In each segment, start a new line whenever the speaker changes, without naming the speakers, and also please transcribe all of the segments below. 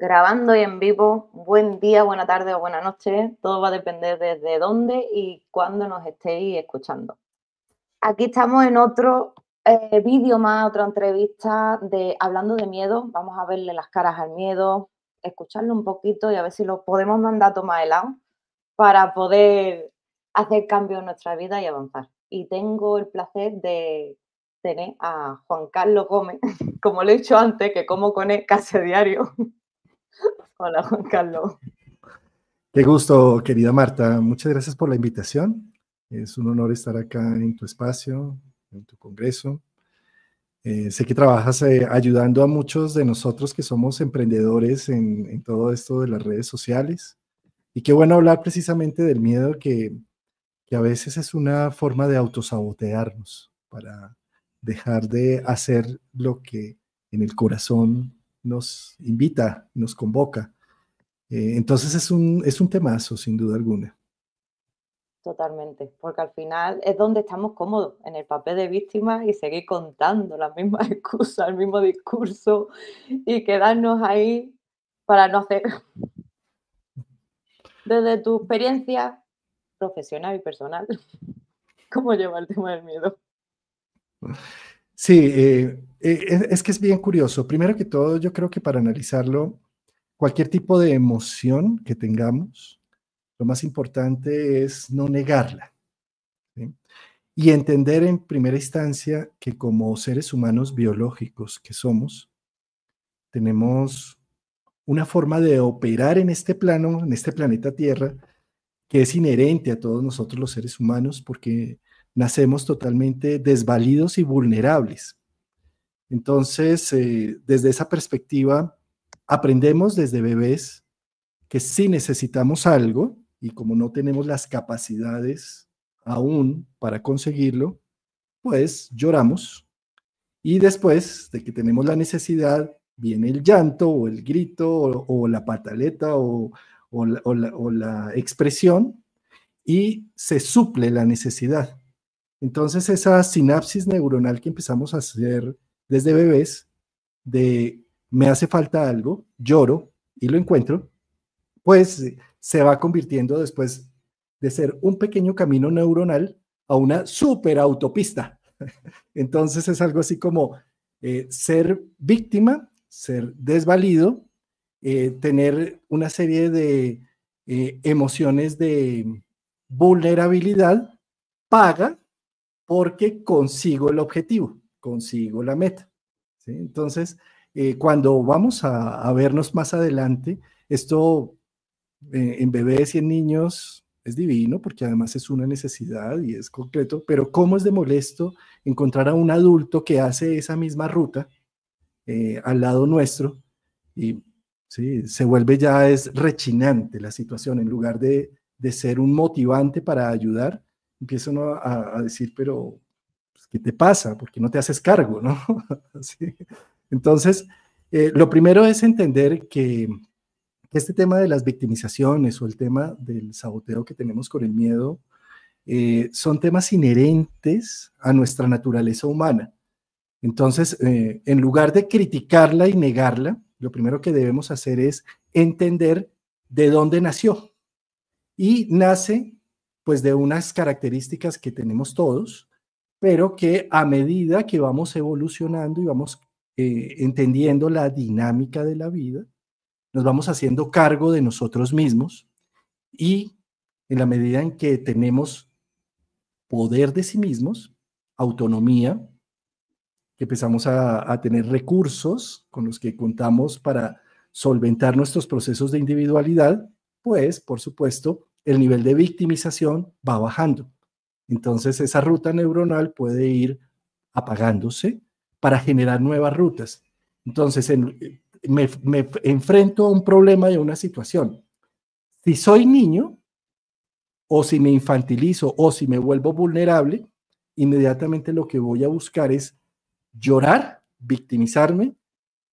Grabando y en vivo. Buen día, buena tarde o buena noche. Todo va a depender desde dónde y cuándo nos estéis escuchando. Aquí estamos en otro vídeo más, otra entrevista de hablando de miedo. Vamos a verle las caras al miedo, escucharlo un poquito y a ver si lo podemos mandar a tomar helado para poder hacer cambios en nuestra vida y avanzar. Y tengo el placer de tener a Juan Carlos Gómez, como le he dicho antes, que como con él casi a diario. Hola, Juan Carlos.
Qué gusto, querida Marta. Muchas gracias por la invitación. Es un honor estar acá en tu espacio, en tu congreso. Sé que trabajas ayudando a muchos de nosotros que somos emprendedores en todo esto de las redes sociales. Y qué bueno hablar precisamente del miedo que a veces es una forma de autosabotearnos para dejar de hacer lo que en el corazón nos invita, nos convoca. Entonces es un temazo, sin duda alguna.
Totalmente, porque al final es donde estamos cómodos, en el papel de víctima y seguir contando las mismas excusas, el mismo discurso y quedarnos ahí para no hacer. Desde tu experiencia profesional y personal, ¿cómo lleva el tema del miedo?
Sí, es que es bien curioso. Primero que todo, yo creo que para analizarlo, cualquier tipo de emoción que tengamos, lo más importante es no negarla, ¿sí? Y entender en primera instancia que como seres humanos biológicos que somos, tenemos una forma de operar en este plano, en este planeta Tierra, que es inherente a todos nosotros los seres humanos porque nacemos totalmente desvalidos y vulnerables. Entonces, desde esa perspectiva, aprendemos desde bebés que si necesitamos algo y como no tenemos las capacidades aún para conseguirlo, pues lloramos y después de que tenemos la necesidad, viene el llanto o el grito o la pataleta o la expresión y se suple la necesidad. Entonces esa sinapsis neuronal que empezamos a hacer desde bebés de me hace falta algo, lloro y lo encuentro, pues se va convirtiendo después de ser un pequeño camino neuronal a una super autopista. Entonces es algo así como ser víctima, ser desvalido, tener una serie de emociones de vulnerabilidad, paga porque consigo el objetivo, consigo la meta, ¿sí? Entonces, cuando vamos a vernos más adelante, esto en bebés y en niños es divino porque además es una necesidad y es concreto, pero cómo es de molesto encontrar a un adulto que hace esa misma ruta al lado nuestro y sí, se vuelve ya es rechinante la situación en lugar de ser un motivante para ayudar, empieza uno a decir, pero pues, ¿qué te pasa? ¿Por qué no te haces cargo? ¿No? Sí. Entonces, lo primero es entender que este tema de las victimizaciones o el tema del saboteo que tenemos con el miedo son temas inherentes a nuestra naturaleza humana. Entonces, en lugar de criticarla y negarla, lo primero que debemos hacer es entender de dónde nació. Y nace pues de unas características que tenemos todos, pero que a medida que vamos evolucionando y vamos entendiendo la dinámica de la vida, nos vamos haciendo cargo de nosotros mismos y en la medida en que tenemos poder de sí mismos, autonomía, que empezamos a tener recursos con los que contamos para solventar nuestros procesos de individualidad, pues, por supuesto, el nivel de victimización va bajando. Entonces, esa ruta neuronal puede ir apagándose para generar nuevas rutas. Entonces, me enfrento a un problema y a una situación. Si soy niño, o si me infantilizo, o si me vuelvo vulnerable, inmediatamente lo que voy a buscar es llorar, victimizarme,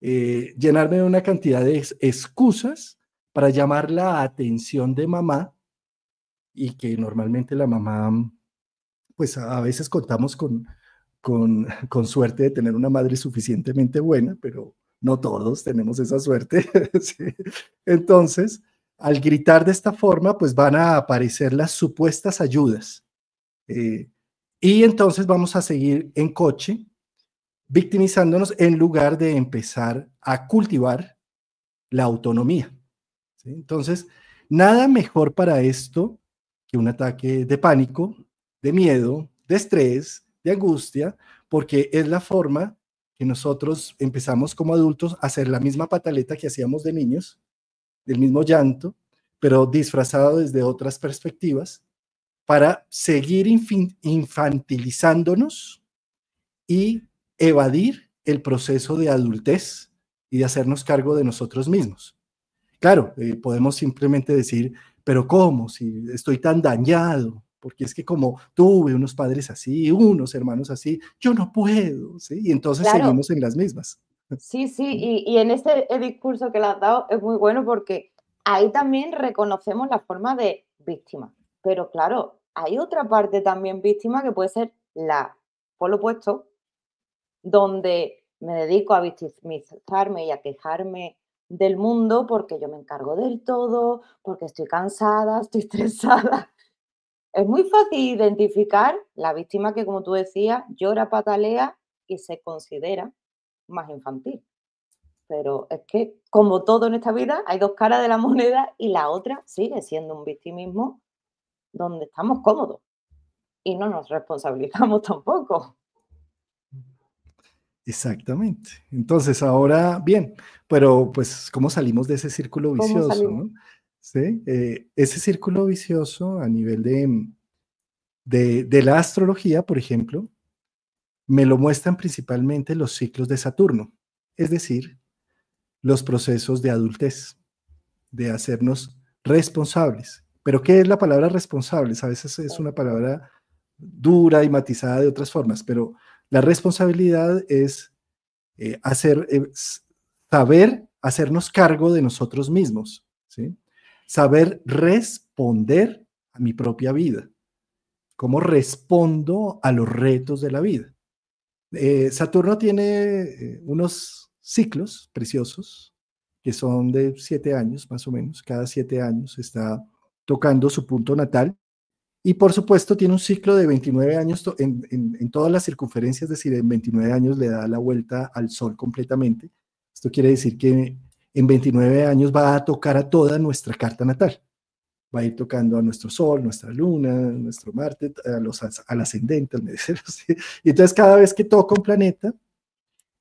llenarme de una cantidad de excusas para llamar la atención de mamá y que normalmente la mamá, pues a veces contamos con suerte de tener una madre suficientemente buena, pero no todos tenemos esa suerte. ¿Sí? Entonces, al gritar de esta forma, pues van a aparecer las supuestas ayudas. Y entonces vamos a seguir en coche, victimizándonos en lugar de empezar a cultivar la autonomía. ¿Sí? Entonces, nada mejor para esto que un ataque de pánico, de miedo, de estrés, de angustia, porque es la forma que nosotros empezamos como adultos a hacer la misma pataleta que hacíamos de niños, del mismo llanto, pero disfrazado desde otras perspectivas, para seguir infantilizándonos y evadir el proceso de adultez y de hacernos cargo de nosotros mismos. Claro, podemos simplemente decir, pero ¿cómo? Si estoy tan dañado, porque es que como tuve unos padres así, unos hermanos así, yo no puedo, ¿sí? Y entonces
Claro,
seguimos en las mismas.
sí, sí, y en ese discurso que le has dado es muy bueno porque ahí también reconocemos la forma de víctima. Pero claro, hay otra parte también víctima que puede ser la, por lo opuesto, donde me dedico a victimizarme y a quejarme del mundo porque yo me encargo del todo, porque estoy cansada, estoy estresada. Es muy fácil identificar la víctima que, como tú decías, llora, patalea y se considera más infantil. Pero es que, como todo en esta vida, hay dos caras de la moneda y la otra sigue siendo un victimismo donde estamos cómodos y no nos responsabilizamos tampoco.
Exactamente. Entonces, ahora, bien, pero pues, ¿cómo salimos de ese círculo
¿Cómo
vicioso,
salimos?
no? ¿Sí? Ese círculo vicioso a nivel de la astrología, por ejemplo, me lo muestran principalmente los ciclos de Saturno, es decir, los procesos de adultez, de hacernos responsables. Pero ¿qué es la palabra responsables? A veces es una
Eso,
palabra dura y matizada de otras formas, pero la responsabilidad es hacer, saber hacernos cargo de nosotros mismos, ¿sí? Saber responder a mi propia vida, cómo respondo a los retos de la vida. Saturno tiene unos ciclos preciosos que son de 7 años más o menos. Cada 7 años está tocando su punto natal y por supuesto tiene un ciclo de 29 años en todas las circunferencias, es decir, en 29 años le da la vuelta al Sol completamente. Esto quiere decir que en 29 años va a tocar a toda nuestra carta natal. Va a ir tocando a nuestro Sol, nuestra Luna, nuestro Marte, al ascendente, al medicero. ¿Sí? Y entonces cada vez que toca un planeta,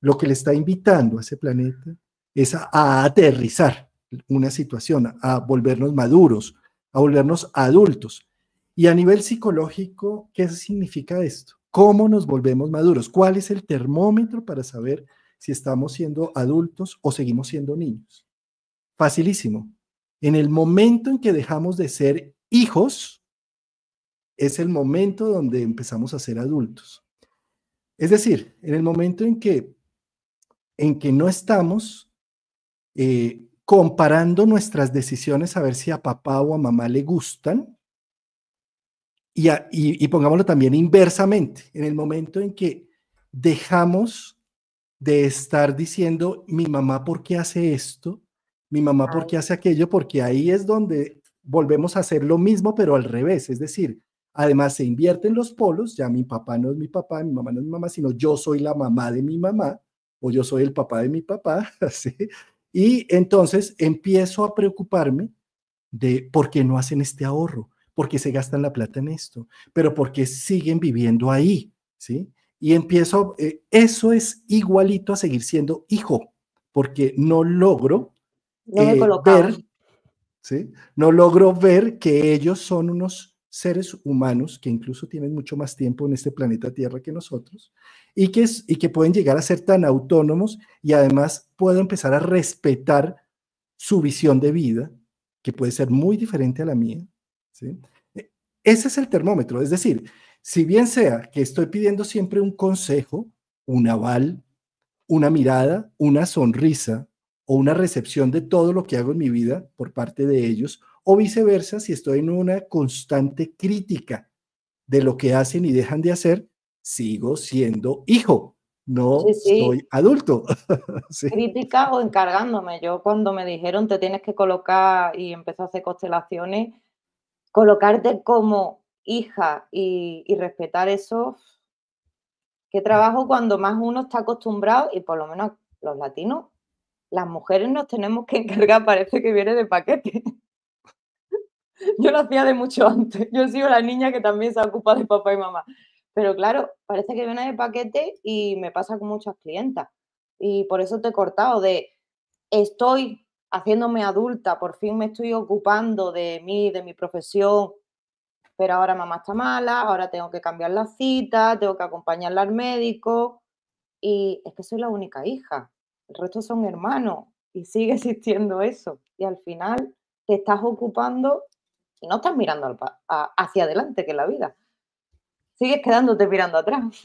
lo que le está invitando a ese planeta es a aterrizar una situación, a volvernos maduros, a volvernos adultos. Y a nivel psicológico, ¿qué significa esto? ¿Cómo nos volvemos maduros? ¿Cuál es el termómetro para saber si estamos siendo adultos o seguimos siendo niños? Facilísimo. En el momento en que dejamos de ser hijos, es el momento donde empezamos a ser adultos. Es decir, en el momento en que no estamos comparando nuestras decisiones a ver si a papá o a mamá le gustan, y pongámoslo también inversamente, en el momento en que dejamos de estar diciendo, mi mamá, ¿por qué hace esto? Mi mamá, ¿por qué
ahí,
hace aquello? Porque ahí es donde volvemos a hacer lo mismo, pero al revés. Es decir, además se invierten los polos, ya mi papá no es mi papá, mi mamá no es mi mamá, sino yo soy la mamá de mi mamá o yo soy el papá de mi papá. ¿Sí? Y entonces empiezo a preocuparme de por qué no hacen este ahorro, por qué se gastan la plata en esto, pero por qué siguen viviendo ahí, ¿sí? Y empiezo, eso es igualito a seguir siendo hijo, porque no logro
no me colocaban.
ver, ¿sí? No logro ver que ellos son unos seres humanos que incluso tienen mucho más tiempo en este planeta Tierra que nosotros y que pueden llegar a ser tan autónomos y además puedo empezar a respetar su visión de vida, que puede ser muy diferente a la mía, ¿sí? Ese es el termómetro, es decir, si bien sea que estoy pidiendo siempre un consejo, un aval, una mirada, una sonrisa o una recepción de todo lo que hago en mi vida por parte de ellos, o viceversa, si estoy en una constante crítica de lo que hacen y dejan de hacer, sigo siendo hijo.
Sí,
no
sí,
soy adulto. Sí.
crítica o encargándome. Yo cuando me dijeron te tienes que colocar y empecé a hacer constelaciones, colocarte como hija y respetar eso, qué trabajo cuando más uno está acostumbrado y por lo menos los latinos, las mujeres nos tenemos que encargar, parece que viene de paquete. Yo lo hacía de mucho antes. Yo he sido la niña que también se ocupa de papá y mamá. Pero claro, parece que viene de paquete y me pasa con muchas clientas. Y por eso te he cortado de estoy haciéndome adulta, por fin me estoy ocupando de mí, de mi profesión, pero ahora mamá está mala, ahora tengo que cambiar la cita, tengo que acompañarla al médico y es que soy la única hija. El resto son hermanos y sigue existiendo eso. Y al final te estás ocupando y no estás mirando hacia adelante, que es la vida. Sigues quedándote mirando atrás.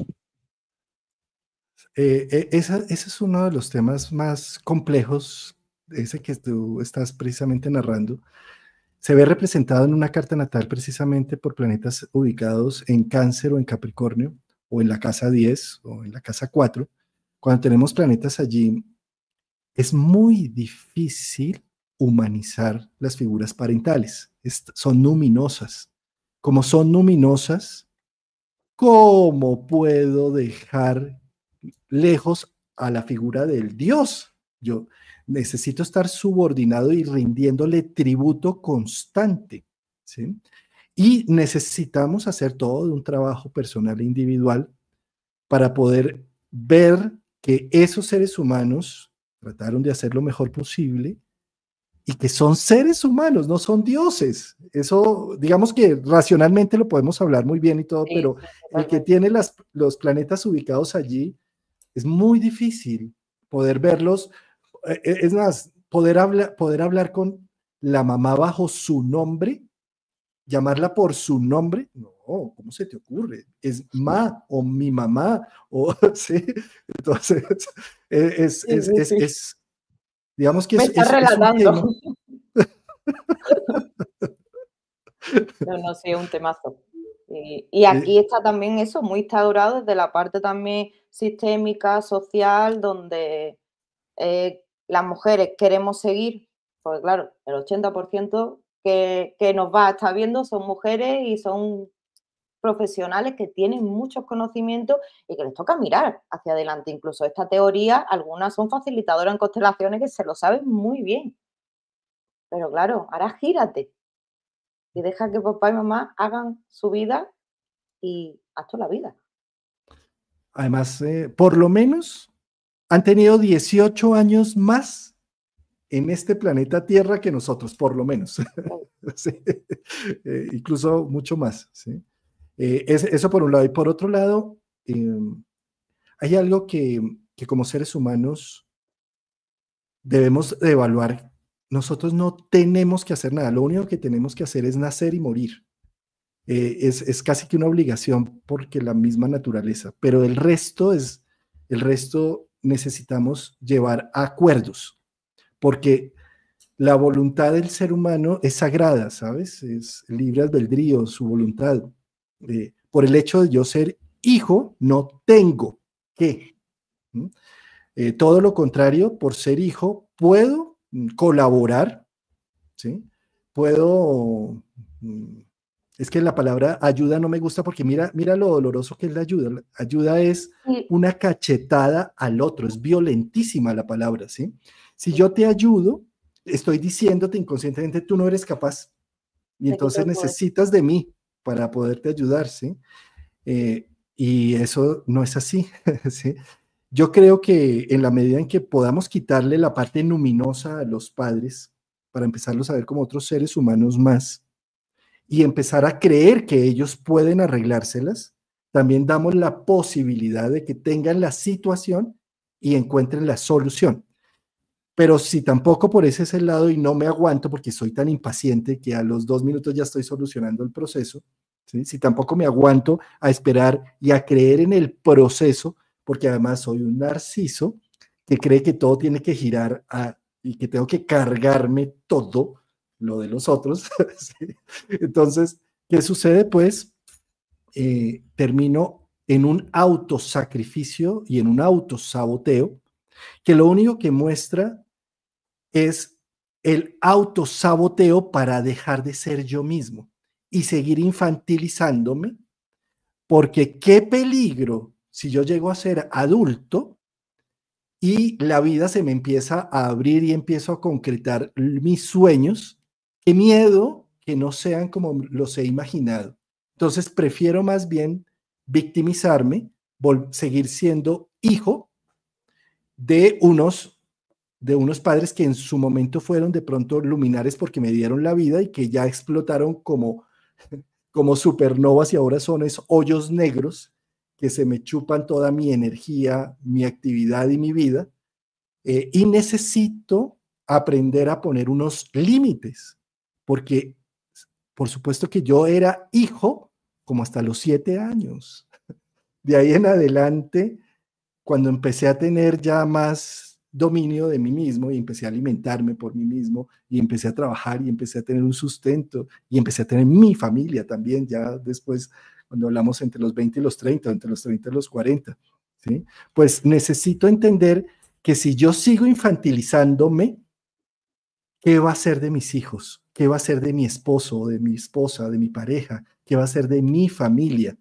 Ese es uno de los temas más complejos, ese que tú estás precisamente narrando. Se ve representado en una carta natal precisamente por planetas ubicados en Cáncer o en Capricornio, o en la casa 10 o en la casa 4. Cuando tenemos planetas allí, es muy difícil humanizar las figuras parentales. Son numinosas. Como son numinosas, ¿cómo puedo dejar lejos a la figura del Dios? Yo necesito estar subordinado y rindiéndole tributo constante, ¿sí? Y necesitamos hacer todo un trabajo personal e individual para poder ver que esos seres humanos trataron de hacer lo mejor posible y que son seres humanos, no son dioses. Eso, digamos que racionalmente lo podemos hablar muy bien y todo,
Sí,
pero
sí,
el que
totalmente.
tiene los planetas ubicados allí es muy difícil poder verlos. Es más, poder hablar con la mamá bajo su nombre, llamarla por su nombre, no, ¿cómo se te ocurre? Es ma o mi mamá, o sí, entonces
Sí, sí, sí.
digamos que
Me estás
es un
relatando.
tema.
No, no, sí, es un temazo. Y
eh,
aquí está también eso, muy instaurado desde la parte también sistémica, social, donde las mujeres queremos seguir, porque claro, el 80% que nos va a estar viendo son mujeres y son profesionales que tienen muchos conocimientos y que les toca mirar hacia adelante. Incluso esta teoría, algunas son facilitadoras en constelaciones que se lo saben muy bien. Pero claro, ahora gírate y deja que papá y mamá hagan su vida y haz tú la vida.
Además, por lo menos han tenido 18 años más en este planeta Tierra que nosotros, por lo menos. Sí. Incluso mucho más. ¿Sí? Eso por un lado. Y por otro lado, hay algo que como seres humanos debemos de evaluar. Nosotros no tenemos que hacer nada. Lo único que tenemos que hacer es nacer y morir. Es casi que una obligación porque la misma naturaleza, pero el resto necesitamos llevar a acuerdos, porque la voluntad del ser humano es sagrada, ¿sabes? Es libre albedrío, su voluntad. Por el hecho de yo ser hijo, no tengo que. ¿Mm? Todo lo contrario, por ser hijo, puedo colaborar, ¿sí? Puedo, mm, es que la palabra ayuda no me gusta porque mira lo doloroso que es la ayuda. La ayuda es
Sí,
una cachetada al otro, es violentísima la palabra, ¿sí? Si
sí,
yo te ayudo, estoy diciéndote inconscientemente, tú no eres capaz y
te quito
entonces
el poder.
necesitas de mí para poderte ayudar, ¿sí? Y eso no es así, ¿sí? Yo creo que en la medida en que podamos quitarle la parte luminosa a los padres para empezarlos a ver como otros seres humanos más y empezar a creer que ellos pueden arreglárselas, también damos la posibilidad de que tengan la situación y encuentren la solución. Pero si tampoco por ese es el lado y no me aguanto porque soy tan impaciente que a los 2 minutos ya estoy solucionando el proceso, ¿sí? Si tampoco me aguanto a esperar y a creer en el proceso, porque además soy un narciso que cree que todo tiene que girar y que tengo que cargarme todo lo de los otros. ¿Sí? Entonces, ¿qué sucede? Pues termino en un autosacrificio y en un autosaboteo, que lo único que muestra es el autosaboteo para dejar de ser yo mismo y seguir infantilizándome, porque qué peligro si yo llego a ser adulto y la vida se me empieza a abrir y empiezo a concretar mis sueños, qué miedo que no sean como los he imaginado. Entonces prefiero más bien victimizarme, seguir siendo hijo de unos padres que en su momento fueron de pronto luminares porque me dieron la vida y que ya explotaron como supernovas y ahora son hoyos negros que se me chupan toda mi energía, mi actividad y mi vida. Y necesito aprender a poner unos límites, porque por supuesto que yo era hijo como hasta los 7 años. De ahí en adelante, cuando empecé a tener ya más dominio de mí mismo y empecé a alimentarme por mí mismo y empecé a trabajar y empecé a tener un sustento y empecé a tener mi familia también, ya después, cuando hablamos entre los 20 y los 30, entre los 30 y los 40, ¿sí? Pues necesito entender que si yo sigo infantilizándome, ¿qué va a ser de mis hijos? ¿Qué va a ser de mi esposo, de mi esposa, de mi pareja? ¿Qué va a ser de mi familia?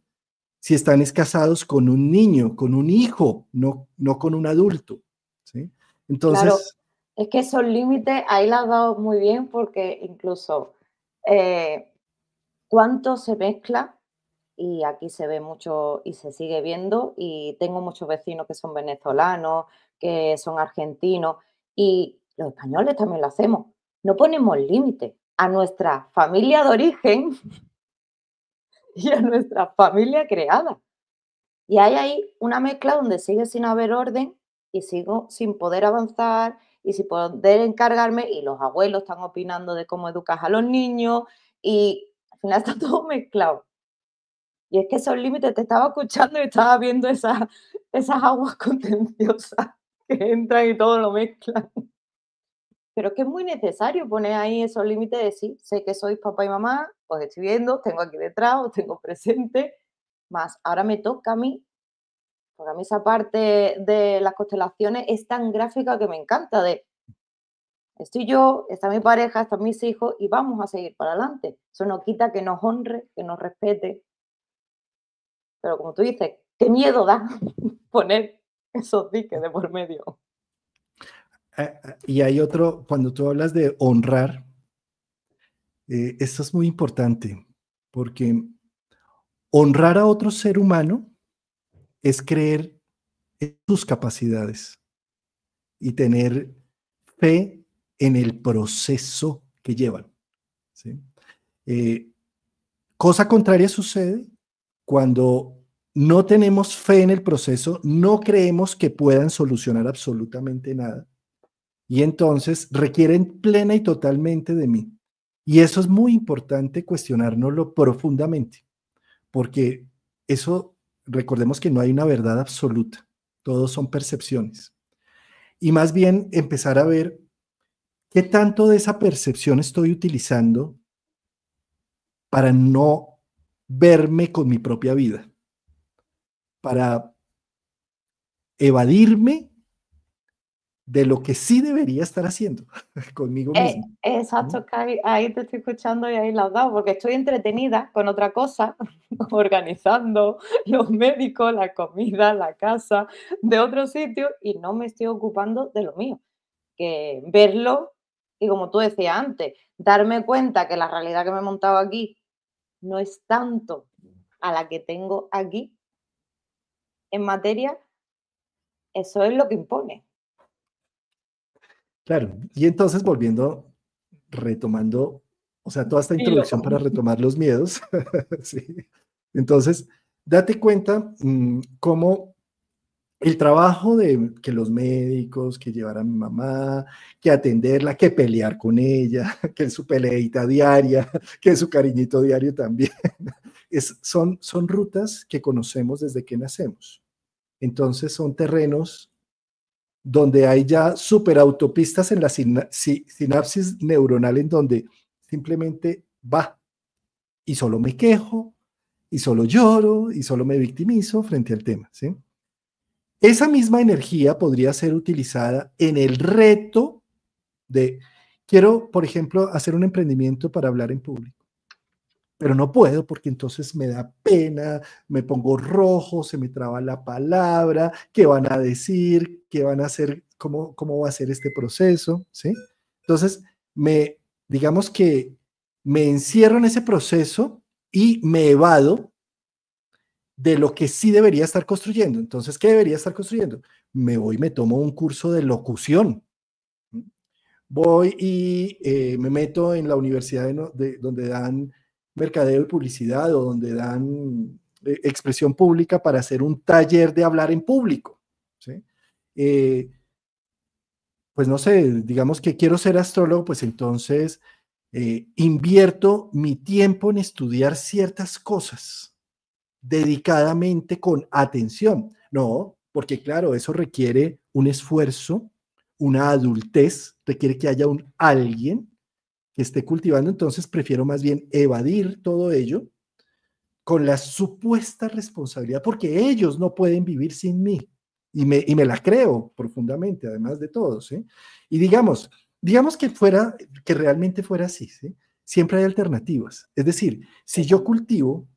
Si están casados con un niño, con un hijo, no con un adulto, ¿sí?
Claro,
Entonces,
es que esos límites ahí lo has dado muy bien porque incluso cuánto se mezcla, y aquí se ve mucho y se sigue viendo, y tengo muchos vecinos que son venezolanos, que son argentinos, y los españoles también lo hacemos. No ponemos límite a nuestra familia de origen y a nuestra familia creada. Y hay ahí una mezcla donde sigue sin haber orden y sigo sin poder avanzar y sin poder encargarme, y los abuelos están opinando de cómo educas a los niños y al final está todo mezclado. Y es que esos límites, te estaba escuchando y estaba viendo esas aguas contenciosas que entran y todo lo mezclan. Pero es que es muy necesario poner ahí esos límites de sí, sé que sois papá y mamá, os estoy viendo, tengo aquí detrás, os tengo presente, más ahora me toca a mí, porque a mí esa parte de las constelaciones es tan gráfica que me encanta, de estoy yo, está mi pareja, están mis hijos y vamos a seguir para adelante. Eso no quita que nos honre, que nos respete, pero como tú dices, qué miedo da poner esos diques de por medio.
y hay otro, cuando tú hablas de honrar, esto es muy importante, porque honrar a otro ser humano es creer en sus capacidades y tener fe en el proceso que llevan, ¿sí? Eh, Cosa contraria sucede cuando no tenemos fe en el proceso, no creemos que puedan solucionar absolutamente nada y entonces requieren plena y totalmente de mí. Y eso es muy importante cuestionárnoslo profundamente, porque eso, recordemos que no hay una verdad absoluta, todos son percepciones. Y más bien empezar a ver qué tanto de esa percepción estoy utilizando para no verme con mi propia vida, para evadirme de lo que sí debería estar haciendo conmigo mismo. ¿Mm?
Exacto, que ahí te estoy escuchando y ahí la has dado, porque estoy entretenida con otra cosa, organizando los médicos, la comida, la casa, de otro sitio, y no me estoy ocupando de lo mío. Que verlo y, como tú decías antes, darme cuenta que la realidad que me he montado aquí no es tanto a la que tengo aquí en materia, eso es lo que impone.
Claro, y entonces volviendo, retomando, o sea, toda esta
Hilo.
introducción para retomar los miedos, sí. Entonces, date cuenta cómo el trabajo de que los médicos, que llevar a mi mamá, que atenderla, que pelear con ella, que su peleita diaria, que su cariñito diario también, son rutas que conocemos desde que nacemos. Entonces son terrenos donde hay ya superautopistas en la sinapsis neuronal en donde simplemente va y solo me quejo y solo lloro y solo me victimizo frente al tema, ¿sí? Esa misma energía podría ser utilizada en el reto de, quiero, por ejemplo, hacer un emprendimiento para hablar en público, pero no puedo porque entonces me da pena, me pongo rojo, se me traba la palabra, qué van a decir, qué van a hacer, cómo va a ser este proceso, ¿sí? Entonces, digamos que me encierro en ese proceso y me evado de lo que sí debería estar construyendo. Entonces, ¿qué debería estar construyendo? Me voy, me tomo un curso de locución. Voy y me meto en la universidad donde dan mercadeo y publicidad o donde dan expresión pública para hacer un taller de hablar en público. ¿Sí? Pues no sé, digamos que quiero ser astrólogo, pues entonces invierto mi tiempo en estudiar ciertas cosas dedicadamente con atención. No, porque claro, eso requiere un esfuerzo, una adultez, requiere que haya un alguien que esté cultivando, entonces prefiero más bien evadir todo ello con la supuesta responsabilidad, porque ellos no pueden vivir sin mí. Y me la creo profundamente, además de todo, ¿sí? Y digamos que realmente fuera así, ¿sí? Siempre hay alternativas. Es decir, si yo cultivo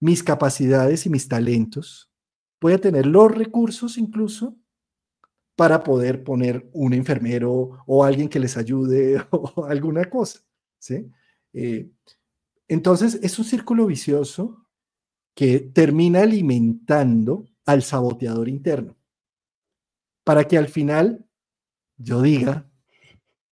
mis capacidades y mis talentos, voy a tener los recursos incluso para poder poner un enfermero o alguien que les ayude o alguna cosa, ¿sí? Eh, entonces, es un círculo vicioso que termina alimentando al saboteador interno, para que al final yo diga,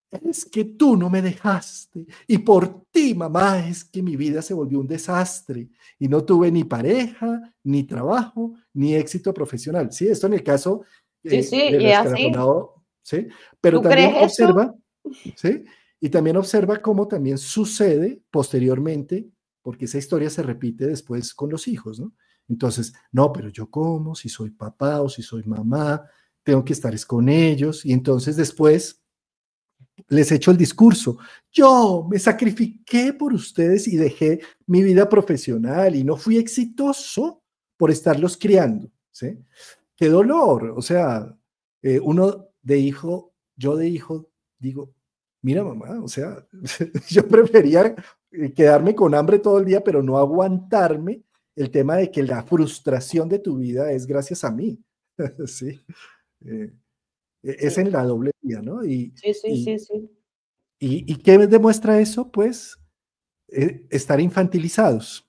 es que tú no me dejaste y por ti, mamá, es que mi vida se volvió un desastre y no tuve ni pareja, ni trabajo, ni éxito profesional. Sí, esto en el caso
Sí, sí,
de
y
lo
es así.
escalafonado, ¿sí? Pero
¿Tú
también
crees eso?
observa, ¿sí? Y también observa cómo también sucede posteriormente, porque esa historia se repite después con los hijos, ¿no? Entonces, no, pero yo como, si soy papá o si soy mamá, tengo que estar es con ellos y entonces después les echo el discurso. Yo me sacrifiqué por ustedes y dejé mi vida profesional y no fui exitoso por estarlos criando, ¿sí? Qué dolor, o sea, uno de hijo, yo de hijo digo, mira mamá, o sea, yo prefería quedarme con hambre todo el día, pero no aguantarme el tema de que la frustración de tu vida es gracias a mí, ¿sí? Eh, es
Sí,
en la doble vía, ¿no?
sí, sí,
Y,
sí, sí.
¿Y qué demuestra eso? Pues estar infantilizados.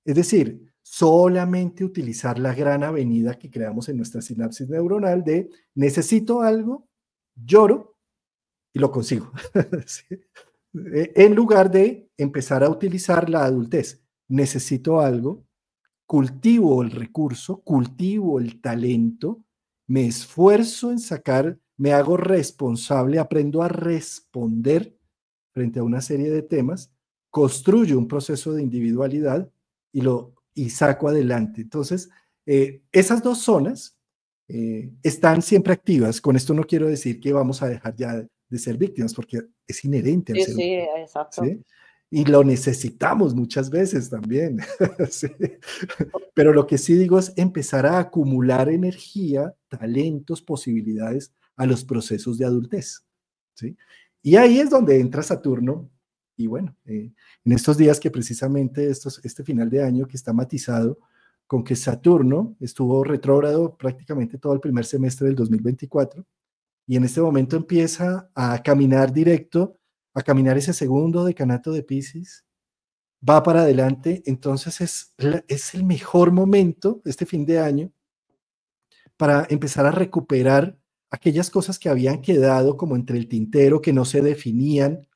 Es decir, solamente utilizar la gran avenida que creamos en nuestra sinapsis neuronal de necesito algo, lloro y lo consigo. ¿Sí? En lugar de empezar a utilizar la adultez. Necesito algo, cultivo el recurso, cultivo el talento, me esfuerzo en sacar, me hago responsable, aprendo a responder frente a una serie de temas, construyo un proceso de individualidad y saco adelante. Entonces, esas dos zonas están siempre activas. Con esto no quiero decir que vamos a dejar ya de ser víctimas, porque es inherente al
Sí,
ser
sí,
humano,
exacto.
¿sí? Y lo necesitamos muchas veces también. ¿Sí? Pero lo que sí digo es empezar a acumular energía, talentos, posibilidades a los procesos de adultez. ¿Sí? Y ahí es donde entra Saturno. Y bueno, en estos días que precisamente este final de año que está matizado con que Saturno estuvo retrógrado prácticamente todo el primer semestre del 2024 y en este momento empieza a caminar directo, a caminar ese segundo decanato de Piscis, va para adelante, entonces es el mejor momento, este fin de año, para empezar a recuperar aquellas cosas que habían quedado como entre el tintero, que no se definían,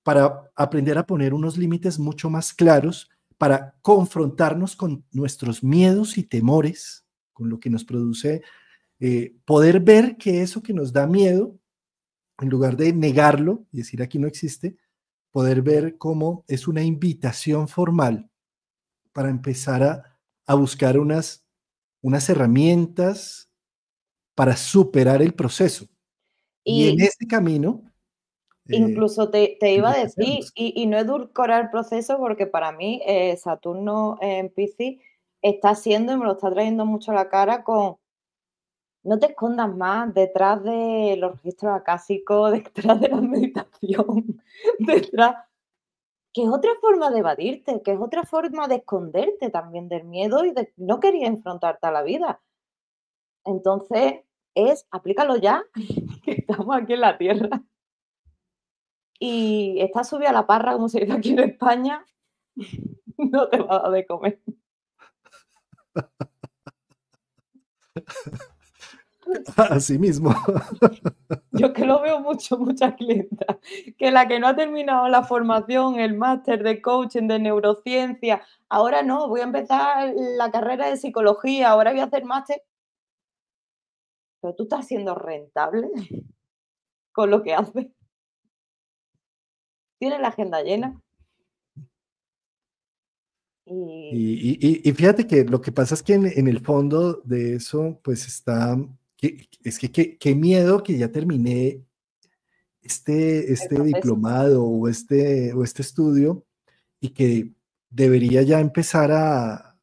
para aprender a poner unos límites mucho más claros, para confrontarnos con nuestros miedos y temores, con lo que nos produce, poder ver que eso que nos da miedo, en lugar de negarlo y decir aquí no existe, poder ver cómo es una invitación formal para empezar a buscar unas herramientas para superar el proceso. Y en
Y
ese camino,
Incluso te iba a decir,
enriquecernos.
y no edulcorar el proceso, porque para mí Saturno en Piscis está siendo, y me lo está trayendo mucho a la cara con, no te escondas más detrás de los registros acásicos, detrás de la meditación, detrás, que es otra forma de evadirte, que es otra forma de esconderte también del miedo y de no querer enfrentarte a la vida. Entonces, aplícalo ya, que estamos aquí en la Tierra. Y estás subida a la parra, como se dice aquí en España, no te va a dar de comer.
Así mismo.
Yo que lo veo mucho, muchas clientas, que la que no ha terminado la formación, el máster de coaching, de neurociencia, ahora no, voy a empezar la carrera de psicología, ahora voy a hacer máster. Pero tú estás siendo rentable con lo que haces. Tienes la agenda llena y
Y fíjate que lo que pasa es que en el fondo de eso, pues está, qué miedo que ya terminé
el
este
proceso.
diplomado o este estudio y que debería ya empezar a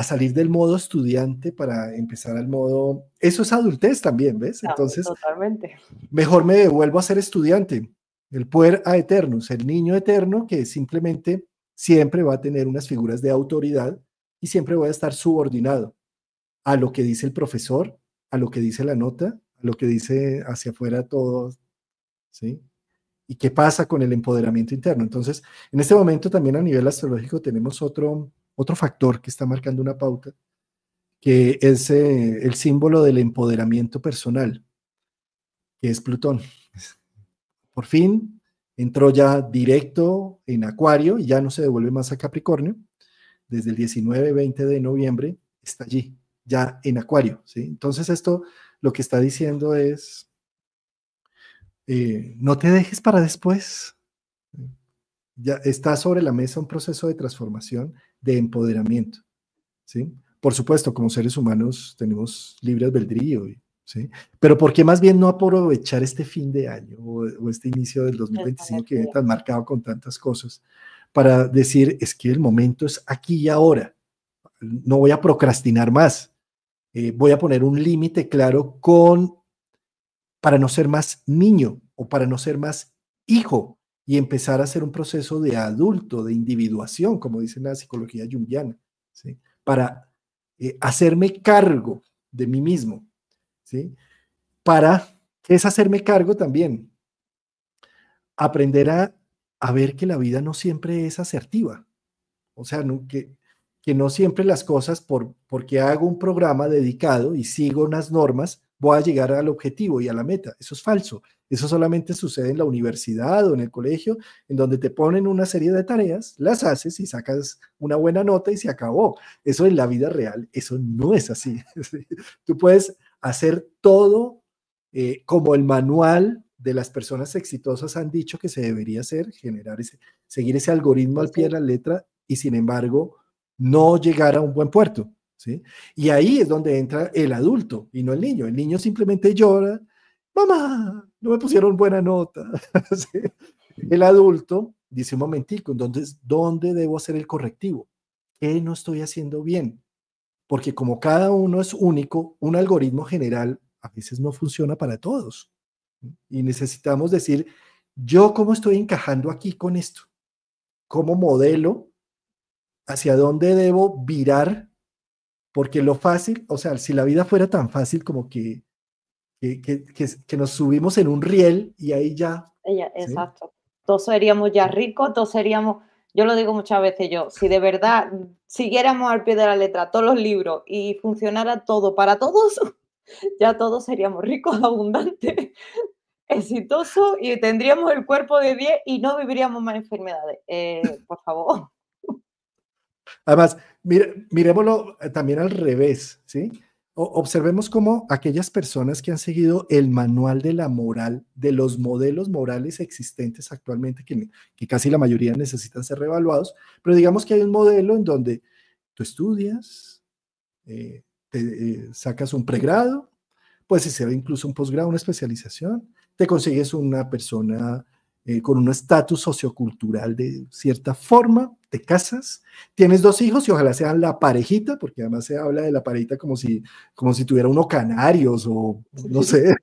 salir del modo estudiante para empezar al modo, eso es adultez también, ¿ves?
También,
Entonces,
totalmente.
mejor me devuelvo a ser estudiante, el puer a eternus, el niño eterno que simplemente siempre va a tener unas figuras de autoridad y siempre voy a estar subordinado a lo que dice el profesor, a lo que dice la nota, a lo que dice hacia afuera todo, ¿sí? ¿Y qué pasa con el empoderamiento interno? Entonces, en este momento también a nivel astrológico tenemos otro factor que está marcando una pauta, que es el símbolo del empoderamiento personal, que es Plutón. Por fin entró ya directo en Acuario y ya no se devuelve más a Capricornio. Desde el 19-20 de noviembre está allí, ya en Acuario, ¿sí? Entonces esto lo que está diciendo es, no te dejes para después. Ya está sobre la mesa un proceso de transformación, de empoderamiento, ¿sí? Por supuesto, como seres humanos tenemos libre albedrío, ¿sí? Pero ¿por qué más bien no aprovechar este fin de año o este inicio del
Esa
2025 que viene
energía.
tan marcado con tantas cosas para decir, es que el momento es aquí y ahora, no voy a procrastinar más, voy a poner un límite claro para no ser más niño o para no ser más hijo y empezar a hacer un proceso de adulto, de individuación, como dice la psicología junguiana, ¿sí? Para hacerme cargo de mí mismo, ¿sí? Para, ¿qué es hacerme cargo también? Aprender a ver que la vida no siempre es asertiva, o sea, que no siempre las cosas, porque hago un programa dedicado y sigo unas normas, voy a llegar al objetivo y a la meta. Eso es falso. Eso solamente sucede en la universidad o en el colegio, en donde te ponen una serie de tareas, las haces y sacas una buena nota y se acabó. Eso en la vida real, eso no es así. Tú puedes hacer todo como el manual de las personas exitosas han dicho que se debería hacer, seguir ese algoritmo
Sí,
al pie de
sí.
la letra y sin embargo no llegar a un buen puerto, ¿sí? Y ahí es donde entra el adulto y no el niño. El niño simplemente llora, mamá, no me pusieron buena nota. ¿Sí? El adulto dice un momentico, entonces, ¿dónde debo hacer el correctivo? ¿Qué no estoy haciendo bien? Porque como cada uno es único, un algoritmo general a veces no funciona para todos. Y necesitamos decir, yo cómo estoy encajando aquí con esto, cómo modelo, hacia dónde debo virar, porque lo fácil, o sea, si la vida fuera tan fácil como que nos subimos en un riel y ahí ya, ¿sí?
Exacto. Todos seríamos ya ricos, todos seríamos, yo lo digo muchas veces yo, si de verdad siguiéramos al pie de la letra todos los libros y funcionara todo para todos, ya todos seríamos ricos, abundantes, exitosos y tendríamos el cuerpo de 10 y no viviríamos más enfermedades. Por favor.
Además, miremoslo también al revés, ¿sí? Observemos cómo aquellas personas que han seguido el manual de la moral, de los modelos morales existentes actualmente, que casi la mayoría necesitan ser reevaluados, pero digamos que hay un modelo en donde tú estudias, sacas un pregrado, puedes hacer incluso un posgrado, una especialización, te consigues una persona con un estatus sociocultural de cierta forma, te casas, tienes 2 hijos y ojalá sean la parejita, porque además se habla de la parejita como si tuviera uno canarios o no sé,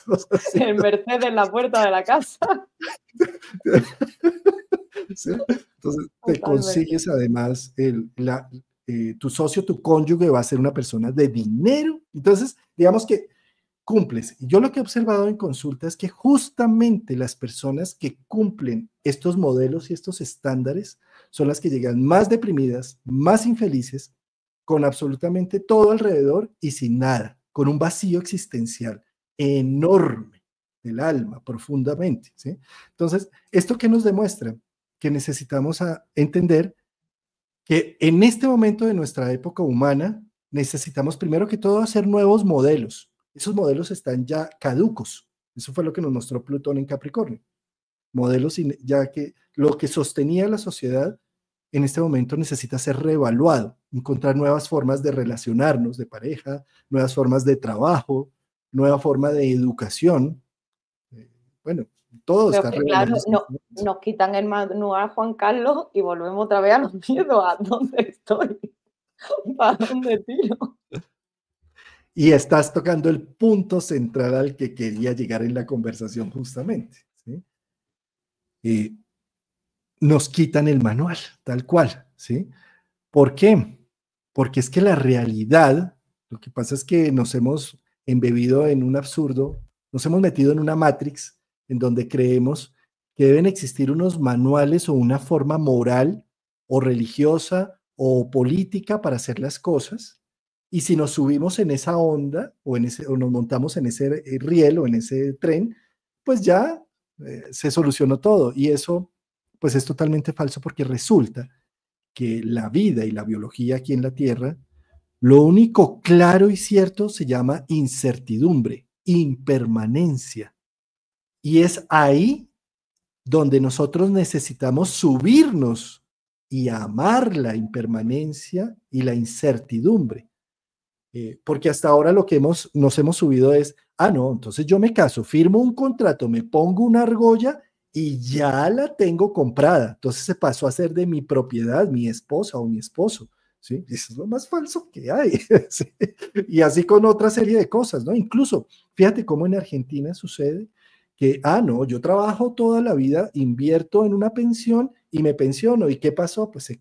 cosas así.
El Mercedes en la puerta de la casa.
¿Sí? Entonces, te
Totalmente.
consigues además tu socio, tu cónyuge va a ser una persona de dinero. Entonces, digamos que cumples. Y yo lo que he observado en consulta es que justamente las personas que cumplen estos modelos y estos estándares son las que llegan más deprimidas, más infelices, con absolutamente todo alrededor y sin nada, con un vacío existencial enorme del alma, profundamente, ¿sí? Entonces, ¿esto qué nos demuestra? Que necesitamos entender que en este momento de nuestra época humana necesitamos primero que todo hacer nuevos modelos. Esos modelos están ya caducos. Eso fue lo que nos mostró Plutón en Capricornio. Modelos ya que lo que sostenía la sociedad en este momento necesita ser reevaluado, encontrar nuevas formas de relacionarnos de pareja, nuevas formas de trabajo, nueva forma de educación. Bueno, todo
Pero es
está
que, claro,
revelándose en este momento.
nos quitan el manual Juan Carlos y volvemos otra vez a los miedos. ¿A dónde estoy? ¿Para dónde tiro?
Y estás tocando el punto central al que quería llegar en la conversación justamente, ¿sí? Eh, Nos quitan el manual, tal cual, ¿sí? ¿Por qué? Porque es que la realidad, lo que pasa es que nos hemos embebido en un absurdo, nos hemos metido en una matrix en donde creemos que deben existir unos manuales o una forma moral o religiosa o política para hacer las cosas. Y si nos subimos en esa onda o nos montamos en ese riel o en ese tren, pues ya se solucionó todo. Y eso pues es totalmente falso porque resulta que la vida y la biología aquí en la Tierra, lo único claro y cierto se llama incertidumbre, impermanencia. Y es ahí donde nosotros necesitamos subirnos y amar la impermanencia y la incertidumbre. Porque hasta ahora lo que nos hemos subido es, no, entonces yo me caso, firmo un contrato, me pongo una argolla y ya la tengo comprada. Entonces se pasó a ser de mi propiedad, mi esposa o mi esposo. ¿Sí? Eso es lo más falso que hay. ¿Sí? Y así con otra serie de cosas, ¿no? Incluso, fíjate cómo en Argentina sucede que, no, yo trabajo toda la vida, invierto en una pensión y me pensiono. ¿Y qué pasó? Pues se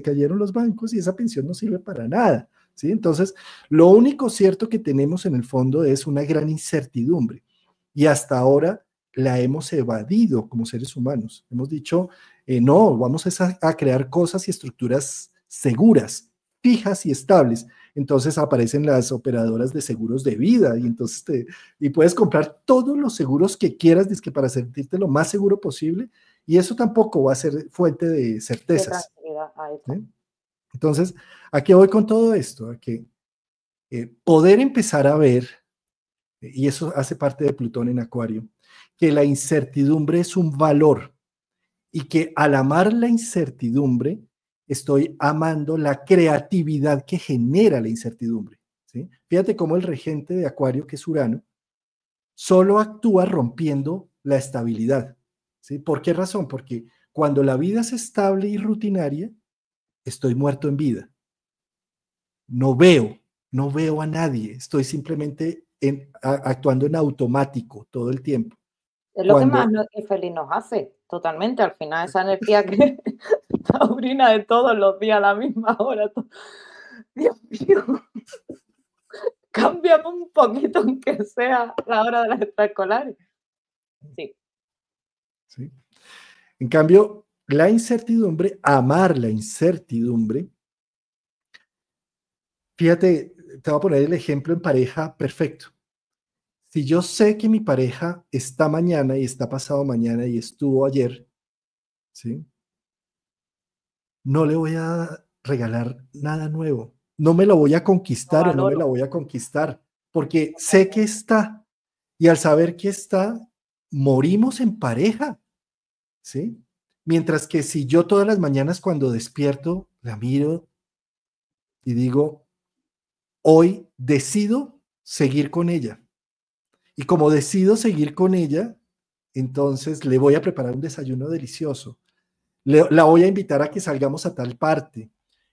cayeron los bancos y esa pensión no sirve para nada. ¿Sí? Entonces, lo único cierto que tenemos en el fondo es una gran incertidumbre y hasta ahora la hemos evadido como seres humanos. Hemos dicho, no, vamos a crear cosas y estructuras seguras, fijas y estables. Entonces aparecen las operadoras de seguros de vida y entonces y puedes comprar todos los seguros que quieras dizque para sentirte lo más seguro posible y eso tampoco va a ser fuente de
De
certezas.
tranquilidad, ahí está.
¿Sí? Entonces, ¿a qué voy con todo esto? A que poder empezar a ver, y eso hace parte de Plutón en Acuario, que la incertidumbre es un valor y que al amar la incertidumbre, estoy amando la creatividad que genera la incertidumbre. ¿Sí? Fíjate cómo el regente de Acuario, que es Urano, solo actúa rompiendo la estabilidad. ¿Sí? ¿Por qué razón? Porque cuando la vida es estable y rutinaria, estoy muerto en vida. No veo a nadie, estoy simplemente actuando en automático todo el tiempo.
Es lo que más
Cuando,
feliz nos hace, totalmente. Al final, esa energía que taurina de todos los días a la misma hora. Dios mío, cámbiame un poquito, aunque sea la hora de las extraescolares. Sí,
¿sí? En cambio, la incertidumbre, amar la incertidumbre, fíjate, te voy a poner el ejemplo en pareja perfecto. Si yo sé que mi pareja está mañana y está pasado mañana y estuvo ayer, ¿sí? No le voy a regalar nada nuevo. No me lo voy a
lo
conquistar o no me la
valoro
voy a conquistar, porque sé que
totalmente.
está. Y al saber que está, morimos en pareja, ¿sí? Mientras que si yo todas las mañanas cuando despierto, la miro y digo, hoy decido seguir con ella. Y como decido seguir con ella, entonces le voy a preparar un desayuno delicioso, la voy a invitar a que salgamos a tal parte,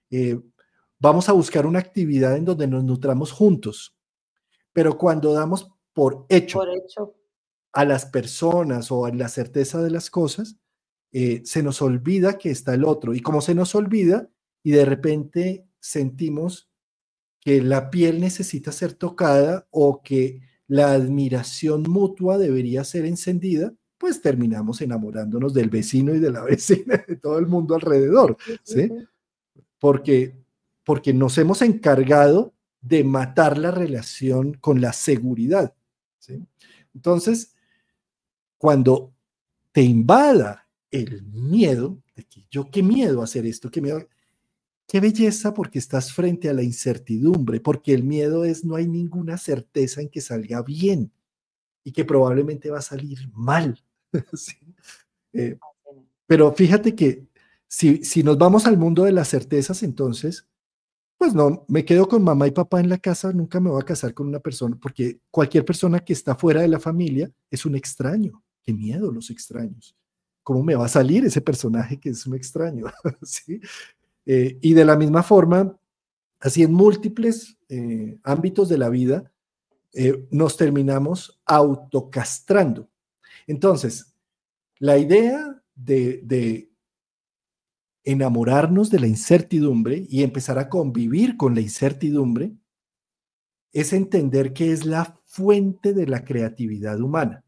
eh, vamos a buscar una actividad en donde nos nutramos juntos, pero cuando damos por hecho
Por hecho.
a las personas o en la certeza de las cosas, se nos olvida que está el otro. Y como se nos olvida y de repente sentimos que la piel necesita ser tocada o que la admiración mutua debería ser encendida, pues terminamos enamorándonos del vecino y de la vecina, de todo el mundo alrededor,
Sí, sí,
¿sí?
sí.
Porque, porque nos hemos encargado de matar la relación con la seguridad, ¿sí? Entonces, cuando te invada el miedo, de que yo qué miedo hacer esto, qué miedo, qué belleza porque estás frente a la incertidumbre, porque el miedo es no hay ninguna certeza en que salga bien y que probablemente va a salir mal. ¿Sí? Eh, pero fíjate que si nos vamos al mundo de las certezas, entonces, pues no, me quedo con mamá y papá en la casa, nunca me voy a casar con una persona, porque cualquier persona que está fuera de la familia es un extraño. Qué miedo los extraños. ¿Cómo me va a salir ese personaje que es un extraño? ¿Sí? Y de la misma forma, así en múltiples ámbitos de la vida, nos terminamos autocastrando. Entonces, la idea de enamorarnos de la incertidumbre y empezar a convivir con la incertidumbre es entender que es la fuente de la creatividad humana.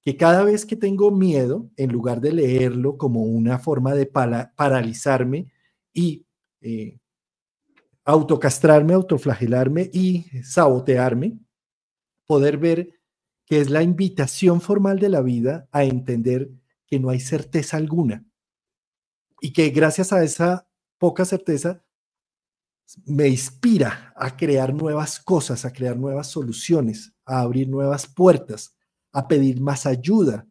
Que cada vez que tengo miedo, en lugar de leerlo como una forma de paralizarme y eh, autocastrarme, autoflagelarme y sabotearme, poder ver que es la invitación formal de la vida a entender que no hay certeza alguna y que gracias a esa poca certeza me inspira a crear nuevas cosas, a crear nuevas soluciones, a abrir nuevas puertas, a pedir más ayuda,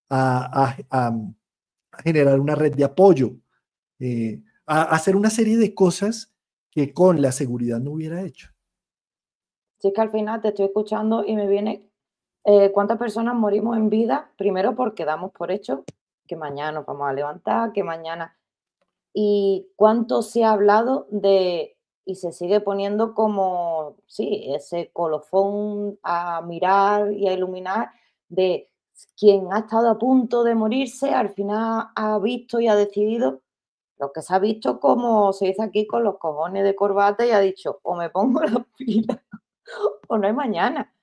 a generar una red de apoyo, a hacer una serie de cosas que con la seguridad no hubiera hecho.
Si es que al final te estoy escuchando y me viene, ¿cuántas personas morimos en vida? Primero porque damos por hecho que mañana nos vamos a levantar, que mañana. Y cuánto se ha hablado de, y se sigue poniendo como, sí, ese colofón a mirar y a iluminar de quien ha estado a punto de morirse, al final ha visto y ha decidido, lo que se ha visto como se dice aquí con los cojones de corbata y ha dicho, o me pongo las pilas o no hay mañana.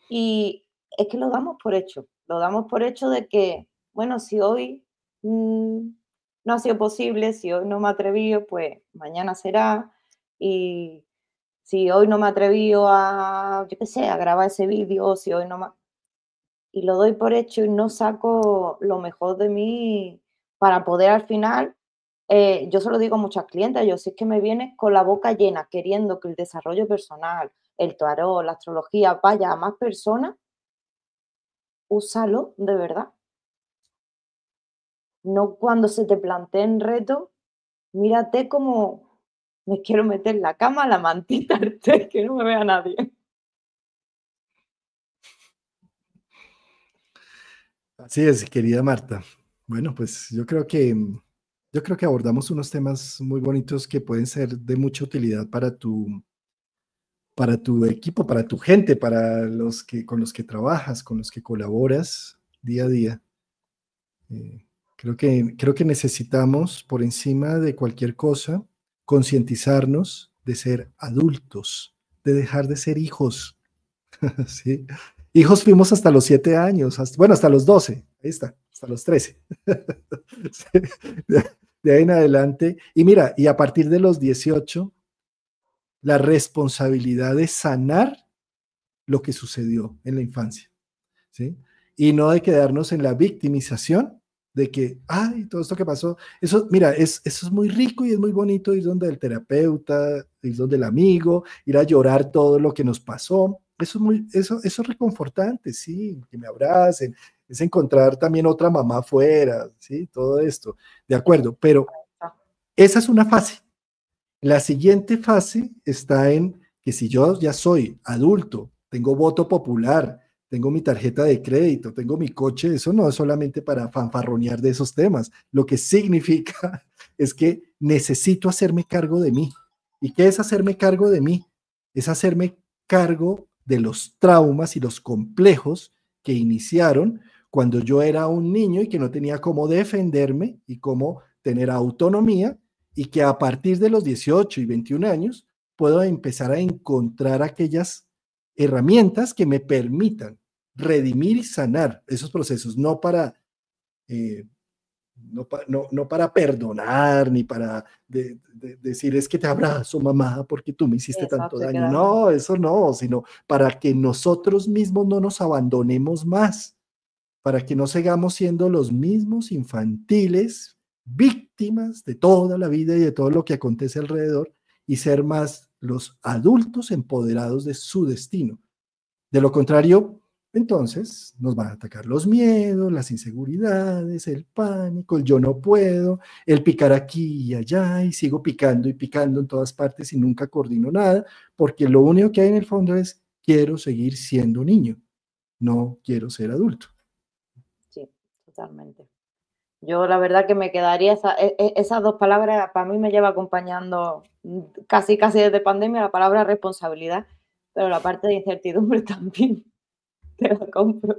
Y es que lo damos por hecho de que, bueno, si hoy no ha sido posible, si hoy no me he atrevido, pues mañana será. Y si hoy no me he atrevido a, yo qué sé, a grabar ese vídeo, si hoy no me... Y lo doy por hecho y no saco lo mejor de mí para poder al final, yo se lo digo a muchas clientes, yo si es que me vienes con la boca llena queriendo que el desarrollo personal, el tarot, la astrología vaya a más personas, úsalo de verdad. No cuando se te planteen retos, mírate como me quiero meter en la cama, la mantita, el té, que no me vea nadie.
Así es, querida Marta. Bueno, pues yo creo que abordamos unos temas muy bonitos que pueden ser de mucha utilidad para tu equipo, para tu gente, para los que con los que trabajas, con los que colaboras día a día. Creo que necesitamos, por encima de cualquier cosa, concientizarnos de ser adultos, de dejar de ser hijos. ¿Sí? Hijos fuimos hasta los 7 años, bueno, hasta los 12, ahí está, hasta los 13. Sí, de ahí en adelante. Y mira, y a partir de los 18, la responsabilidad de sanar lo que sucedió en la infancia, ¿sí? Y no de quedarnos en la victimización de que, ay, todo esto que pasó, eso, mira, eso es muy rico y es muy bonito ir donde el terapeuta, ir donde el amigo, ir a llorar todo lo que nos pasó. Eso es reconfortante, sí, que me abracen, es encontrar también otra mamá afuera, sí, todo esto, de acuerdo, pero esa es una fase. La siguiente fase está en que si yo ya soy adulto, tengo voto popular, tengo mi tarjeta de crédito, tengo mi coche, eso no es solamente para fanfarronear de esos temas. Lo que significa es que necesito hacerme cargo de mí. ¿Y qué es hacerme cargo de mí? Es hacerme cargo de los traumas y los complejos que iniciaron cuando yo era un niño y que no tenía cómo defenderme y cómo tener autonomía, y que a partir de los 18 y 21 años puedo empezar a encontrar aquellas herramientas que me permitan redimir y sanar esos procesos, no para, eh, no para perdonar, ni para decir es que te abrazo, mamá, porque tú me hiciste tanto
Exacto, y
daño.
quedarme.
No, eso no, sino para que nosotros mismos no nos abandonemos más, para que no sigamos siendo los mismos infantiles, víctimas de toda la vida y de todo lo que acontece alrededor, y ser más los adultos empoderados de su destino. De lo contrario, entonces nos van a atacar los miedos, las inseguridades, el pánico, el yo no puedo, el picar aquí y allá, y sigo picando y picando en todas partes y nunca coordino nada, porque lo único que hay en el fondo es quiero seguir siendo niño, no quiero ser adulto.
Sí, totalmente. Yo la verdad que me quedaría esas 2 palabras para mí me lleva acompañando, casi desde pandemia, la palabra responsabilidad, pero la parte de incertidumbre también te la compro,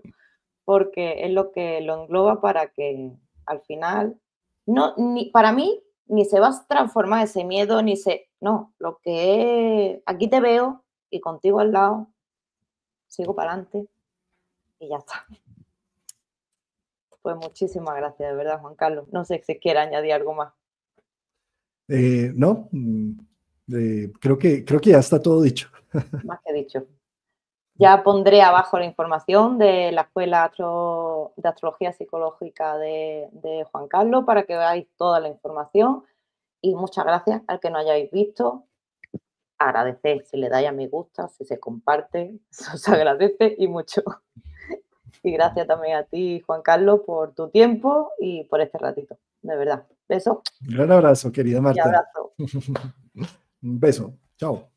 porque es lo que lo engloba para que al final no, ni para mí, ni se va a transformar ese miedo, ni se no, lo que es aquí te veo y contigo al lado, sigo para adelante y ya está. Pues muchísimas gracias, de verdad, Juan Carlos. No sé si quiere añadir algo más.
No, creo que ya está todo dicho.
Más que dicho. Ya pondré abajo la información de la Escuela de Astrología Psicológica de Juan Carlos para que veáis toda la información. Y muchas gracias al que no hayáis visto. Agradecer si le dais a me gusta, si se comparte, eso se agradece y mucho. Y gracias también a ti, Juan Carlos, por tu tiempo y por este ratito. De verdad. Besos
Un gran abrazo, querida
y
Marta.
abrazo.
Un beso. Chao.